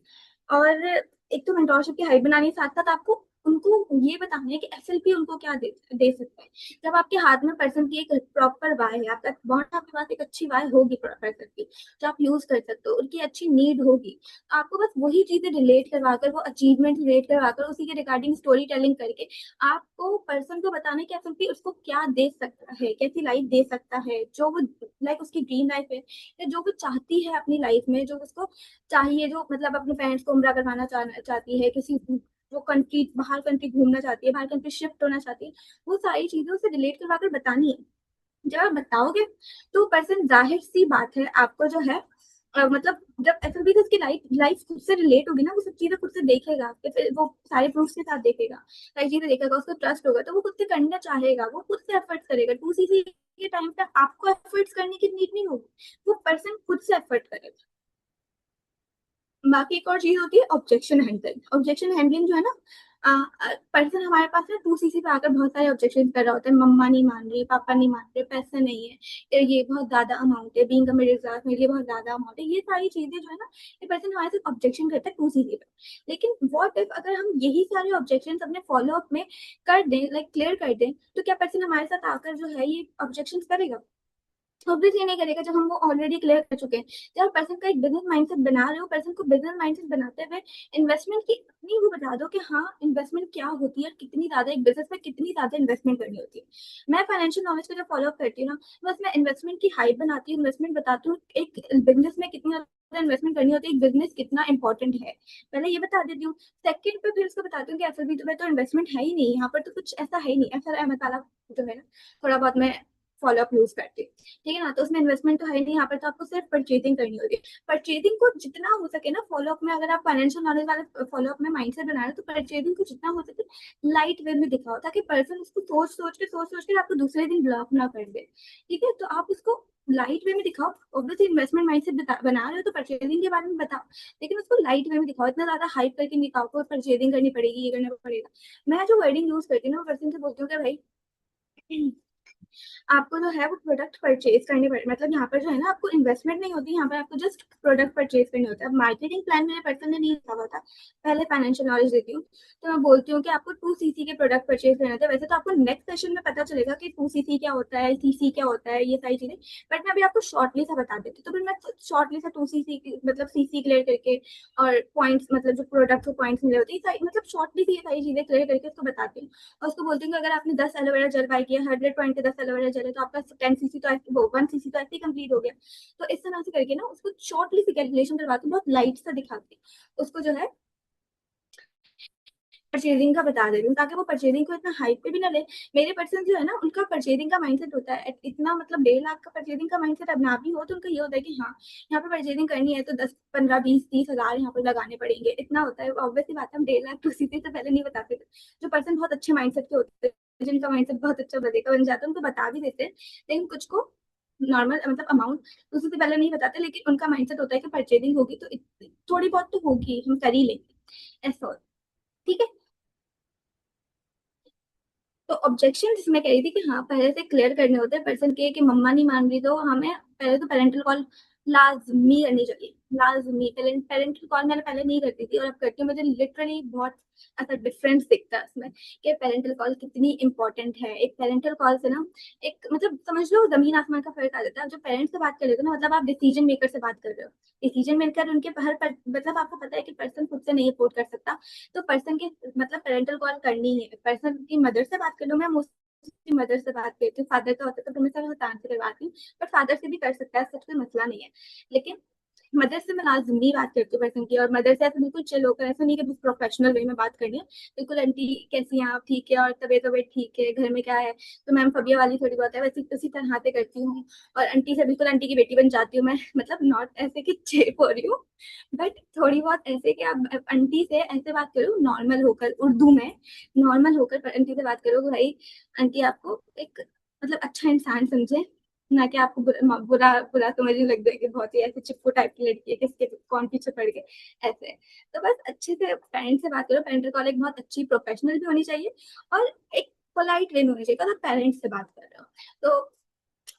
और एक तो मेंटोरशिप की हाइप बनाने के साथ-साथ आपको उनको ये बताना है कि एसएलपी उनको क्या दे सकता है। जब आपके हाथ में पर्सन की एक प्रॉपर वाय है, आपका बहुत आपके पास एक अच्छी वाय होगी पर्सन की, जो आप यूज़ कर सकते हो, उनकी अच्छी नीड होगी। तो आपको बस वही चीज़ें रिलेट करवाकर, वो अचीवमेंट रिलेट करवाकर, उसी के रिगार्डिंग स्टोरी टेलिंग करके आपको पर्सन को बताना है कि एसएलपी उसको क्या दे सकता है, कैसी लाइफ दे सकता है, जो वो लाइक उसकी ड्रीम लाइफ है या जो वो चाहती है अपनी लाइफ में, जो उसको चाहिए, जो मतलब अपने पेरेंट्स को उम्रा करवाना चाहती है, किसी वो कंट्री बाहर कंट्री घूमना चाहती है, बाहर कंट्री शिफ्ट होना चाहती है, वो सारी चीज़ें उसे रिलेट करवाकर बतानी है। जब आप बताओगे तो पर्सन ज़ाहिर-सी बात है आपको जो है मतलब जब एफएलबी से उसकी लाइफ लाइफ खुद से रिलेट होगी ना, वो सब चीज़ें खुद से देखेगा, तो फिर वो सारे प्रूफ्स के साथ देखेगा, सारी चीज़ें देखेगा, उसको ट्रस्ट होगा, तो वो खुद से करना चाहेगा, वो खुद से एफर्ट्स करेगा। 2सीसी के टाइम पे आपको एफर्ट्स करने की नीड नहीं होगी, वो पर्सन खुद से एफर्ट करेगा। बाकी एक और चीज़ होती है ऑब्जेक्शन हैंडलिंग। ऑब्जेक्शन हैंडलिंग जो है ना पर्सन हमारे पास ना 2सीसी पे आकर बहुत सारे ऑब्जेक्शन कर रहा होता है, मम्मा नहीं मान रही, पापा नहीं मान रहे, पैसे नहीं है, ये बहुत ज़्यादा अमाउंट है, बीइंग अ मिडिल क्लास मेरे लिए बहुत ज़्यादा अमाउंट है। ये सारी चीज़ें जो है ना, ये पर्सन हमारे साथ ऑब्जेक्शन करता है 2सीसी पे। लेकिन व्हाट इफ अगर हम यही सारे ऑब्जेक्शंस अपने फॉलो अप में कर दें, लाइक क्लियर कर दें, तो क्या पर्सन हमारे साथ आकर जो है ये ऑब्जेक्शंस करेगा? ऑब्वियसली नहीं करेगा जब हम वो ऑलरेडी क्लियर कर चुके हैं। जब आप पर्सन का एक बिज़नेस माइंडसेट बना रहे हो, पर्सन को बिज़नेस माइंडसेट बनाते हुए इन्वेस्टमेंट की अपनी वो बता दो कि हाँ, इन्वेस्टमेंट क्या होती है और कितनी ज़्यादा एक बिज़नेस में कितनी ज़्यादा इन्वेस्टमेंट करनी होती है। मैं फाइनेंशियल नॉलेज को जब फॉलो अप करती हूँ ना, मैं उसमें इन्वेस्टमेंट की हाइप बनाती हूँ, इन्वेस्टमेंट बताती हूँ, एक बिज़नेस में कितनी ज़्यादा इन्वेस्टमेंट करनी होती है, एक बिज़नेस कितना इम्पोर्टेंट है। पहले ये बता देती हूँ, सेकंड पे फिर उसको बताती हूँ कि एफएलबी में तो इन्वेस्टमेंट है ही नहीं, यहाँ पर तो कुछ ऐसा है ही नहीं। ऐसा मसाला जो है ना, थोड़ा बहुत मैं फॉलो अप यूज़ करती हूँ। ठीक है ना? तो उसमें इन्वेस्टमेंट तो है नहीं, यहाँ पर तो आपको सिर्फ परचेजिंग करनी होती है। परचेजिंग को जितना हो सके ना फॉलो अप में, अगर आप फाइनेंशियल नॉलेज वाले फॉलो अप में माइंडसेट बना रहे हो, तो परचेजिंग को जितना हो सके लाइट वे में दिखाओ, ताकि पर्सन उसको सोच-सोच के आपको दूसरे दिन ब्लॉक ना कर दे। ठीक है? तो आप उसको लाइट वे में दिखाओ। ऑब्वियसली इन्वेस्टमेंट माइंडसेट बना रहे हो तो परचेजिंग के बारे में बताओ, लेकिन उसको लाइट वे में दिखाओ। इतना ज़्यादा हाइप करके नहीं दिखाओ कि परचेजिंग करनी पड़ेगी, ये करना पड़ेगा। मैं जो वर्डिंग यूज़ करती हूँ ना, वो पर्सन से बोलती हूँ कि भाई आपको जो है वो प्रोडक्ट परचेज करने पड़े, मतलब यहाँ पर जो है ना आपको इन्वेस्टमेंट नहीं होती, यहाँ पर आपको जस्ट प्रोडक्ट परचेज करने होता है। मार्केटिंग प्लान मेरे पर्सन ने नहीं लिखा हुआ था, पहले फाइनेंशियल नॉलेज देती हूँ, तो मैं बोलती हूँ कि आपको 2सीसी के प्रोडक्ट परचेज करने होते हैं। वैसे तो आपको नेक्स्ट सेशन में पता चलेगा कि 2सीसी क्या होता है, सीसी क्या होता है, ये सारी चीजें, बट मैं अभी आपको शॉर्टली सा बता देती हूँ। तो फिर मैं शॉर्टली सा 2सीसी मतलब सीसी क्लियर करके और पॉइंट्स, मतलब जो प्रोडक्ट को पॉइंट्स मिले होते हैं, मतलब शॉर्टली से ये सारी चीजें क्लियर करके उसको बताती हूँ। और उसको बोलती हूँ कि अगर आपने 10 एलोवेरा जेल बाय किया, 100 पॉइंट के 10 एलोवेरा जेल है, तो आपका 10 सीसी तो ऐसे, वो 1 सीसी तो ऐसे ही कंप्लीट हो गया। तो इस तरह से करके ना उसको शॉर्टली सी कैलकुलेशन करवाती हूँ, बहुत लाइट सा दिखाती हूँ उसको, जो है परचेजिंग का बता दे रही हूँ, ताकि वो परचेजिंग को इतना हाइप पे भी ना ले। मेरे पर्सन जो है ना, उनका परचेजिंग का माइंडसेट होता है इतना, मतलब 1.5 लाख का परचेजिंग का माइंडसेट अब ना भी हो, तो उनका ये होता है कि हाँ, यहाँ पे परचेजिंग करनी है तो 10 15 20 30 हजार यहाँ पर लगाने पड़ेंगे, इतना होता है। ऑब्वियसली बात है, हम 1.5 लाख तो सीधे से पहले नहीं बताते थे। जो पर्सन बहुत अच्छे माइंडसेट के होते हैं, जिनका माइंडसेट बहुत अच्छा बन जाता है, उनको बता भी देते हैं, लेकिन कुछ को नॉर्मल मतलब अमाउंट उससे पहले नहीं बताते, लेकिन उनका माइंडसेट होता है कि परचेजिंग होगी तो थोड़ी बहुत तो होगी, हम कर ही लेंगे, ऐसा होता है। ठीक है? तो ऑब्जेक्शन जिसमें कह रही थी कि हाँ, पहले से क्लियर करने होते हैं पर्सन के, कि मम्मा नहीं मान रही, तो हमें पहले तो पेरेंटल कॉल लाजमी करनी चाहिए, लाजमी। पेरेंटल कॉल मैंने पहले नहीं करती थी और अब करती हूँ। मुझे लिटरली बहुत ऐसा डिफरेंस दिखता है उसमें, कि पेरेंटल कॉल कितनी इंपॉर्टेंट है। एक पेरेंटल कॉल से ना, एक मतलब समझ लो जमीन आसमान का फर्क आ जाता है। जब पेरेंट्स से बात कर लेते हो ना, मतलब आप डिसीजन मेकर से बात कर रहे हो, डिसीजन मेकर उनके मतलब आपको पता है कि पर्सन खुद से नहीं अफोर्ड कर सकता, तो पर्सन के मतलब पेरेंटल कॉल करनी है। पर्सन की मदर से बात कर लो, मैं मोस्टली मदर से बात करती हूँ, फादर का होता है तो मैं सर हतान से करवाती हूँ, बट फादर से भी कर सकता है, सबसे मसला नहीं है। लेकिन मदर से मैं लाजमी बात करती हूँ पर्सन की, और मदर से ऐसे बिल्कुल चिल होकर, ऐसा नहीं कि प्रोफेशनल वे में बात करनी है, बिल्कुल आंटी कैसी हैं आप, ठीक है, और तबीयत तबीयत ठीक है, घर में क्या है, तो मैम फबिया वाली थोड़ी बहुत है, वैसे उसी तरह से करती हूँ। और आंटी से बिल्कुल आंटी की बेटी बन जाती हूँ मैं, मतलब नॉट ऐसे कि चेप हो रही हूँ, बट थोड़ी बहुत ऐसे कि आप आंटी से ऐसे बात करो नॉर्मल होकर, उर्दू में नॉर्मल होकर आंटी से बात करो कि भाई आंटी आपको एक मतलब अच्छा इंसान समझे, ना कि आपको बुरा बुरा समझने लग जाए कि बहुत ही ऐसे चिपकू टाइप की लड़की है, किसके कौन पीछे पड़ गए, ऐसे। तो बस अच्छे से पेरेंट्स से बात करो। पेरेंटल कॉल एक बहुत अच्छी प्रोफेशनल भी होनी चाहिए, और एक पोलाइट वे में होनी चाहिए। अगर आप पेरेंट्स से बात कर रहे हो तो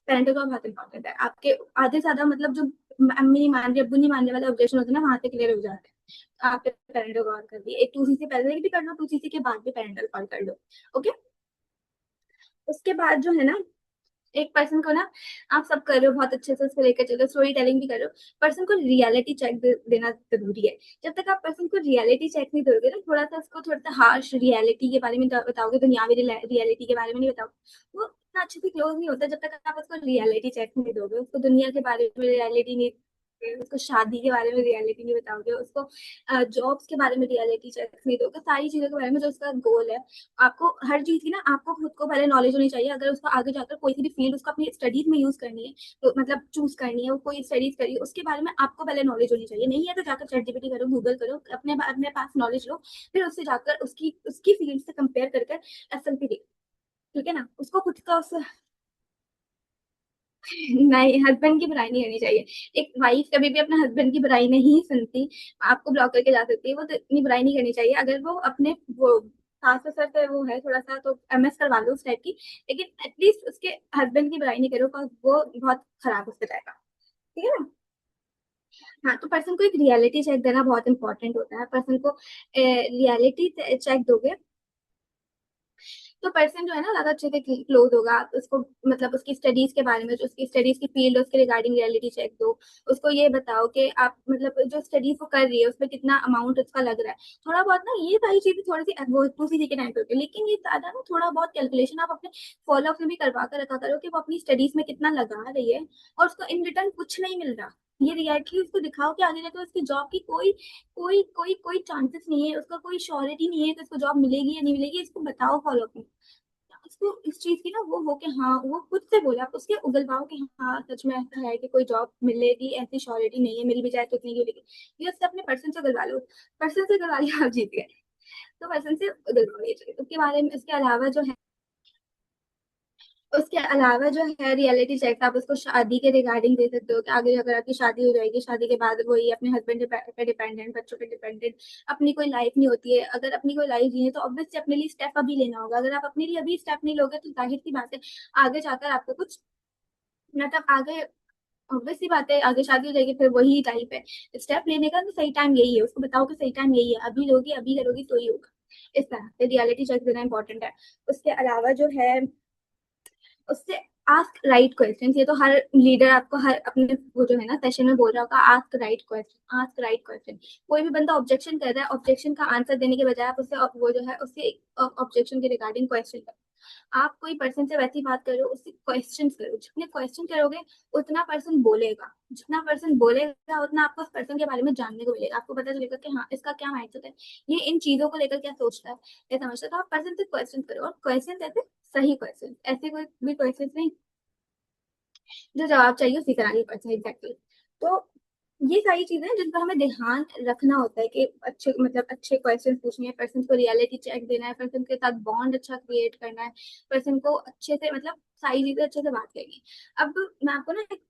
पेरेंटल कॉल बहुत इंपॉर्टेंट है। आपके आधे से ज्यादा मतलब जो अम्मी नहीं मान रही, अब्बू नहीं मान रहे वाले ऑब्जेक्शन होते हैं ना, वहां से क्लियर हो जाते हैं। तो आपने पेरेंटल कॉल कर दिया, एक 2 CC पहले भी कर लो, 2 CC के बाद भी पेरेंटल कॉल कर लो। ओके। उसके बाद जो है ना, एक पर्सन को ना, आप सब कर रहे हो बहुत अच्छे से, उसको लेकर चलो, स्टोरी टेलिंग भी कर रहे हो, पर्सन को रियलिटी चेक देना जरूरी है। जब तक आप पर्सन को रियलिटी चेक नहीं दोगे ना, थोड़ा सा उसको थोड़ा सा हार्श रियलिटी के बारे में बताओगे, दुनियावी रियलिटी के बारे में नहीं बताओगे, वो इतना अच्छे से क्लोज नहीं होता। जब तक आप उसको रियलिटी चेक नहीं दोगे, उसको दुनिया के बारे में रियलिटी नहीं, उसको शादी के बारे में रियलिटी नहीं बताओगे, उसको जॉब्स के बारे में रियलिटी चेक नहीं दोगे, सारी चीजों के बारे में जो उसका गोल है, आपको हर चीज की ना, आपको खुद को पहले नॉलेज होनी चाहिए। अगर उसको आगे जाकर कोई सी भी फील्ड उसको अपनी स्टडीज में यूज करनी है, तो मतलब चूज करनी है, वो कोई स्टडीज करिए, उसके बारे में आपको पहले नॉलेज होनी चाहिए। नहीं है तो जाकर ChatGPT करो, गूगल करो, अपने अपने पास नॉलेज लो, फिर उससे जाकर उसकी उसकी फील्ड से कंपेयर करके SLP दे। ठीक है ना, उसको खुद का उस नहीं, हस्बैंड की बुराई नहीं करनी चाहिए। एक वाइफ कभी भी अपने हस्बैंड की बुराई नहीं सुनती, आपको ब्लॉक करके जा सकती है वो, तो इतनी बुराई नहीं करनी चाहिए। अगर वो अपने वो सास ससुर से वो है थोड़ा सा, तो MS करवा लो उस टाइप की, लेकिन एटलीस्ट उसके हस्बैंड की बुराई नहीं करो, because वो बहुत खराब उससे जाएगा। ठीक है ना। हाँ, तो पर्सन को एक रियलिटी चेक देना बहुत इंपॉर्टेंट होता है। पर्सन को रियलिटी चेक दोगे तो पर्सन जो है ना, ज्यादा अच्छे से क्लोज होगा। उसको मतलब उसकी स्टडीज के बारे में, जो उसकी स्टडीज की फील्ड है उसके रिगार्डिंग रियलिटी चेक दो। उसको ये बताओ कि आप मतलब जो स्टडीज वो कर रही है उसमें कितना अमाउंट उसका लग रहा है। थोड़ा बहुत ना, ये सारी चीजें थोड़ी सी वो 2 CC के टाइम पे होती है, लेकिन ये ज्यादा ना थोड़ा बहुत कैलकुलेशन आप अपने फॉलो अप में भी करवा कर रखा करो कि वो अपनी स्टडीज में कितना लगा रही है, और उसको इन रिटर्न कुछ नहीं मिल रहा। ये रियलिटी उसको दिखाओ कि आगे जाकर उसकी जॉब की कोई कोई कोई कोई चांसेस नहीं है, उसका कोई श्योरिटी नहीं है कि उसको जॉब मिलेगी या नहीं मिलेगी, इसको बताओ फॉलो अप में। उसको इस चीज की ना वो हो कि हाँ, वो खुद से बोला, आप उसके उगलवाओ कि हाँ सच में ऐसा है कि कोई जॉब मिलेगी, ऐसी श्योरिटी नहीं है, मिल भी जाए तो इतनी क्यों मिलेगी। ये उससे अपने पर्सन से उगलवा लो, पर्सन से उगलवा लिया, आप जीत गए। तो पर्सन से उगलवा लीजिए। उसके बारे में, इसके अलावा जो है, उसके अलावा जो है रियलिटी चेक आप उसको शादी के रिगार्डिंग दे सकते हो कि आगे अगर आपकी शादी हो जाएगी, शादी के बाद वही अपने हस्बैंड पे डिपेंडेंट, बच्चों पे डिपेंडेंट, अपनी कोई लाइफ नहीं होती है। अगर अपनी कोई लाइफ नहीं है तो ऑब्वियसली अपने लिए स्टेप अभी लेना होगा। अगर आप अपने लिए अभी स्टेप नहीं लोगे तो जाहिर सी बात है, आगे जाकर आपको कुछ मतलब आगे, ऑब्वियस सी बात है, आगे शादी हो जाएगी फिर वही टाइप है। स्टेप लेने का तो सही टाइम यही है, उसको बताओ कि सही टाइम यही है, अभी लोगी अभी करोगी तो ही होगा। इस तरह से रियलिटी चेक देना इंपॉर्टेंट है। उसके अलावा जो है, उससे आस्क राइट क्वेश्चन। ये तो हर लीडर आपको हर अपने वो जो है ना सेशन में बोल रहा होगा, ask right question, ask right question. कोई भी बंदा ऑब्जेक्शन कर रहा है, ऑब्जेक्शन का आंसर देने के बजाय आप उससे वो जो है उससे ऑब्जेक्शन के रिगार्डिंग क्वेश्चन करो। आप कोई पर्सन से वैसी बात करो, उससे क्वेश्चन करो। जितने क्वेश्चन करोगे उतना पर्सन बोलेगा, जितना पर्सन बोलेगा उतना आपको उस पर्सन के बारे में जानने को मिलेगा। आपको पता चलेगा कि हाँ इसका क्या माइंडसेट है, ये इन चीजों को लेकर क्या सोचता है, ये समझता है। तो आप पर्सन से क्वेश्चन करो, और क्वेश्चन ऐसे सही क्वेश्चन, ऐसे कोई भी क्वेश्चन नहीं जो जवाब चाहिए उसी तरह के क्वेश्चन एग्जैक्टली। तो ये सारी चीजें हैं जिन पर हमें ध्यान रखना होता है कि अच्छे मतलब अच्छे क्वेश्चन पूछने हैं, पर्सन को रियलिटी चेक देना है, पर्सन के साथ बॉन्ड अच्छा क्रिएट करना है, पर्सन को अच्छे से मतलब सारी चीजें अच्छे से बात करनी है। अब मैं आपको ना एक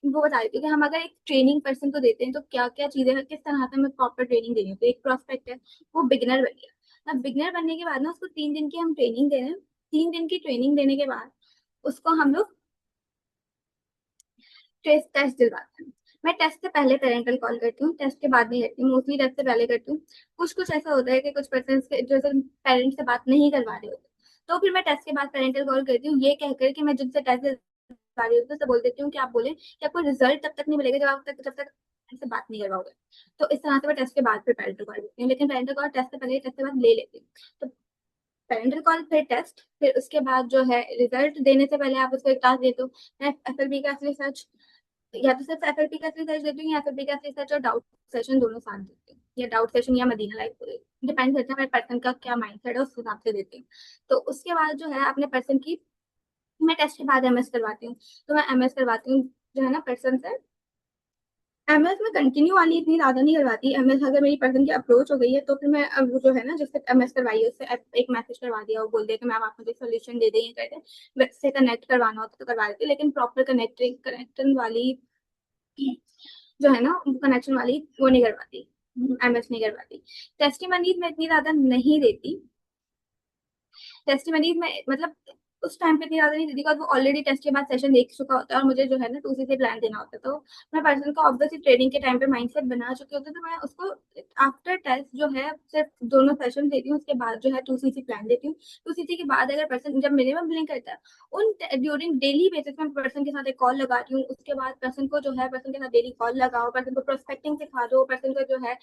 वो बता देती हूँ कि हम अगर एक ट्रेनिंग पर्सन को देते हैं तो क्या क्या चीजें, किस तरह से हमें प्रॉपर ट्रेनिंग देनी होती है। एक प्रोस्पेक्ट है, वो बिगनर बन गया। अब बिगनर बनने के बाद ना उसको 3 दिन की हम ट्रेनिंग दे रहे हैं। 3 दिन की ट्रेनिंग देने के बाद उसको हम लोग टेस्ट टेस्ट दिलवाते हैं। मैं टेस्ट से पहले पेरेंटल कॉल करती हूँ, टेस्ट के बाद नहीं करती, मोस्टली टेस्ट से पहले करती हूँ। कुछ कुछ ऐसा होता है कि कुछ पर्सन जो पेरेंट्स से बात नहीं करवा रहे होते, तो फिर मैं टेस्ट के बाद पेरेंटल कॉल करती हूँ, ये कहकर कि मैं जिनसे टेस्ट दिलवा रही होती हूँ बोल देती हूँ कि आप बोले कि आपको रिजल्ट तब तक नहीं मिलेगा जब तक से बात नहीं करवाओगे। तो इस तरह से मैं टेस्ट के बाद फिर पेरेंटल कॉल करती हूँ, लेकिन पेरेंटल कॉल टेस्ट से पहले टेस्ट के बाद ले लेती हूँ। तो पेरेंटल कॉल फिर टेस्ट, फिर उसके बाद जो है रिजल्ट देने से पहले आप उसको एक टास्क देते हो। मैं FLP का असली सच, या तो सिर्फ FLP का असली सच देती हूँ, या FLP का असली सच और डाउट सेशन दोनों साथ देती हूँ, या डाउट सेशन या मदीना लाइफ को देती हूँ, डिपेंड करता है मेरे पर्सन का क्या माइंडसेट है, उस हिसाब से देती हूँ। तो उसके बाद जो है अपने पर्सन की, मैं टेस्ट के बाद MS करवाती हूँ। तो मैं MS करवाती हूँ जो है ना पर्सन से। MS में कंटिन्यू वाली इतनी ज्यादा नहीं करवाती। MS अगर मेरी पर्सन की अप्रोच हो गई है तो फिर मैं अब वो जो है ना जिससे MS करवाई है उससे एक मैसेज करवा दिया, वो बोल दिया कि मैम आप मुझे सोल्यूशन दे दें, कहते हैं से कनेक्ट करवाना होता तो करवा देती, लेकिन प्रॉपर कनेक्शन वाली जो है ना कनेक्शन वाली वो नहीं करवाती, MS नहीं करवाती। टेस्टिमनीज में इतनी ज्यादा नहीं देती। टेस्टिमनीज में मतलब उस टाइम पे इतनी ज्यादा नहीं देती, बिकॉज वो ऑलरेडी टेस्ट के बाद सेशन देख चुका होता है और मुझे जो है ना 2C से प्लान देना होता है। तो मैं पर्सन को ऑब्वियसली ट्रेनिंग के टाइम पे माइंडसेट बना चुकी होती है, तो मैं उसको आफ्टर टेस्ट जो है सिर्फ दोनों सेशन देती हूँ, उसके बाद जो है 2C प्लान देती हूँ। 2C के बाद अगर पर्सन जब मिनिमम बिलिंग करता है, उन ड्यूरिंग डेली बेसिस में पर्सन के साथ एक कॉल लगाती हूँ। उसके बाद पर्सन को जो है पर्सन के साथ डेली कॉल लगाओ, पर्सन को प्रोस्पेक्टिंग सिखा दो, पर्सन को जो है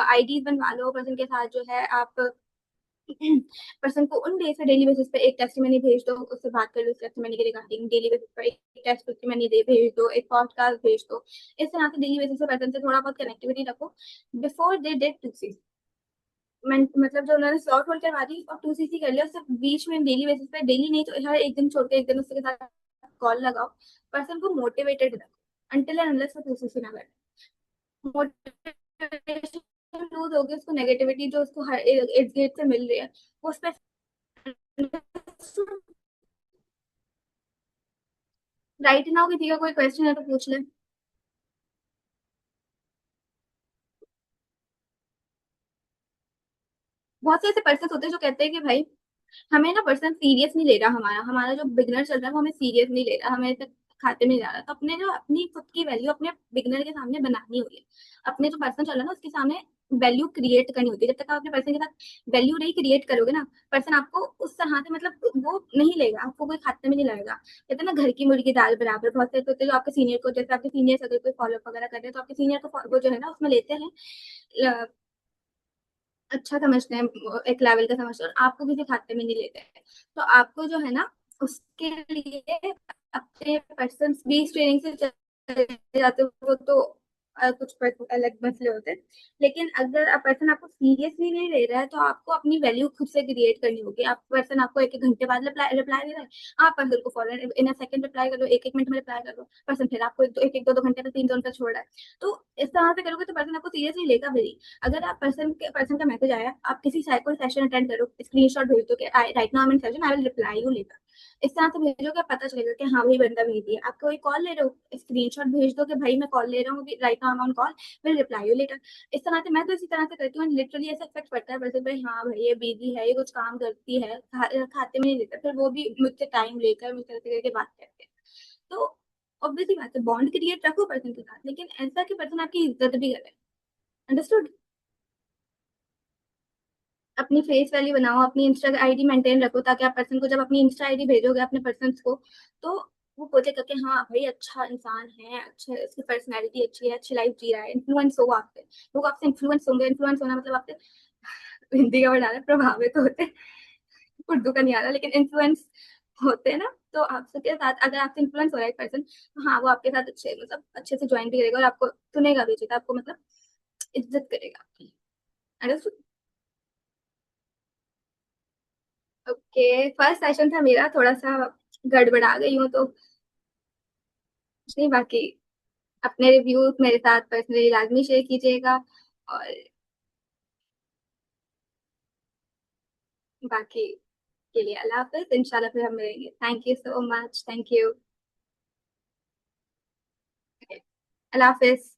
आईडीज बनवा लो, पर्सन के साथ जो है आप पर्सन को उन डेज पे डेली बेसिस पे एक टेस्टिमनी भेज दो, उससे बात कर लो टेस्टिमनी के रिगार्डिंग। डेली बेसिस पे एक टेस्टिमनी दे भेज दो, एक पॉडकास्ट भेज दो। इस तरह से डेली बेसिस पे पर्सन से थोड़ा बहुत कनेक्टिविटी रखो बिफोर दे डिड 2C। मतलब जो उन्होंने स्लॉट होल्ड करवा दी और 2CC कर लिया, उससे बीच में डेली बेसिस पे, डेली नहीं तो हर एक दिन छोड़ के एक दिन उसके साथ कॉल लगाओ, पर्सन को मोटिवेटेड रखो अंटिल एंड अनलेस वो 2CC ना करे। मोटिवेशन लूज हो गई, उसको नेगेटिविटी जो उसको हर इर्द गिर्द से मिल रही है वो उस पर राइट नाउ किसी का कोई क्वेश्चन है तो पूछ ले। बहुत से ऐसे पर्सन होते हैं जो कहते हैं कि भाई हमें ना पर्सन सीरियस नहीं ले रहा, हमारा हमारा जो बिगनर चल रहा है वो हमें सीरियस नहीं ले रहा, हमें तक खाते में नहीं जा रहा। तो अपने जो अपनी खुद की वैल्यू अपने बिगनर के सामने बनानी हुई है, अपने जो पर्सन चल रहा है ना उसके सामने वैल्यू क्रिएट करनी होती है। जब तक आप अपने पर्सन के साथ वैल्यू नहीं क्रिएट करोगे ना, पर्सन आपको उस तरह से मतलब वो नहीं लेगा, आपको कोई खाते में नहीं लगेगा। कहते हैं ना घर की मुर्गी दाल बराबर। बहुत से होते हैं जो आपके सीनियर को, जैसे आपके सीनियर अगर कोई फॉलोअप वगैरह कर रहे हैं तो आपके सीनियर को वो जो है ना उसमें लेते हैं, अच्छा समझते हैं, एक लेवल का समझते हैं, और आपको किसी खाते में नहीं लेते हैं। तो आपको जो है ना उसके लिए अपने पर्सन भी ट्रेनिंग से चले जाते हो वो तो कुछ अलग मसले होते हैं। लेकिन अगर पर्सन आपको सीरियसली नहीं ले रहा है तो आपको अपनी वैल्यू खुद से क्रिएट करनी होगी। आप पर्सन आपको एक एक घंटे बाद रिप्लाई रिप्लाई दे रहा है, आप पर्सन को फॉरन इन अ सेकंड रिप्लाई कर दो, एक एक मिनट में रिप्लाई कर दो। पर्सन फिर आपको एक एक दो घंटे में 3 जोन पर छोड़ रहा है। तो इस तरह से करोगे तो पर्सन आपको सीरियसली लेगा भी नहीं। अगर आप पर्सन का मैसेज आया, आप किसी कोई सेशन अटेंड करो, स्क्रीनशॉट भेज दो कि right now I am in session, I will reply you later. इस तरह से भेजोगे, पता चलेगा कि हाँ भाई बंदा भेजी है। आप कोई कॉल ले रहे हो, स्क्रीनशॉट भेज दो कि भाई मैं कॉल ले रहा हूँ, right now I am on call, will reply you later. इस तरह से मैं तो इसी तरह से करती हूँ, लिटरली ऐसा इफेक्ट पड़ता है वैसे भाई, हाँ भाई ये बिजी है, ये कुछ काम करती है, खाते में नहीं लेता, फिर वो भी मुझसे टाइम लेकर मुझसे करके बात करते हैं। तो ऑब्वियसली बात है, बॉन्ड क्रिएट रखो पर्सन के साथ, लेकिन ऐसा कि पर्सन आपकी इज्जत भी करे। अंडरस्टूड? अपनी फेस वैल्यू बनाओ, अपनी इंस्टा आईडी मेंटेन रखो, ताकि आप पर्सन को जब अपनी इंस्टा आईडी भेजोगे अपने पर्सन को, तो वो सोचेगा कि हाँ भाई अच्छा इंसान है, अच्छा इसकी पर्सनैलिटी अच्छी है, अच्छी लाइफ जी रहा है, इन्फ्लुएंस हो आपसे। लोग आपसे इन्फ्लुएंस होंगे, इन्फ्लुएंस होना मतलब आपसे हिंदी का वर्ड आ रहा है, प्रभावित होते हैं। उर्दू का नहीं आ रहा, लेकिन इन्फ्लुएंस होते हैं ना। तो आपके साथ अगर आपसे इन्फ्लुएंस हो रहा है एक पर्सन, तो हाँ वो आपके साथ अच्छे मतलब अच्छे से ज्वाइन भी करेगा और आपको सुनेगा भी, चाहिए आपको मतलब इज्जत करेगा आपकी। अंडरस्टूड? ओके, फर्स्ट सेशन था मेरा, थोड़ा सा गड़बड़ा गई हूँ तो कुछ नहीं। बाकी अपने रिव्यूज मेरे साथ पर्सनली लाजमी शेयर कीजिएगा, और बाकी के लिए अल्लाह हाफिज, इंशाल्लाह फिर हम मिलेंगे। Thank you so much, thank you. Allah Hafiz.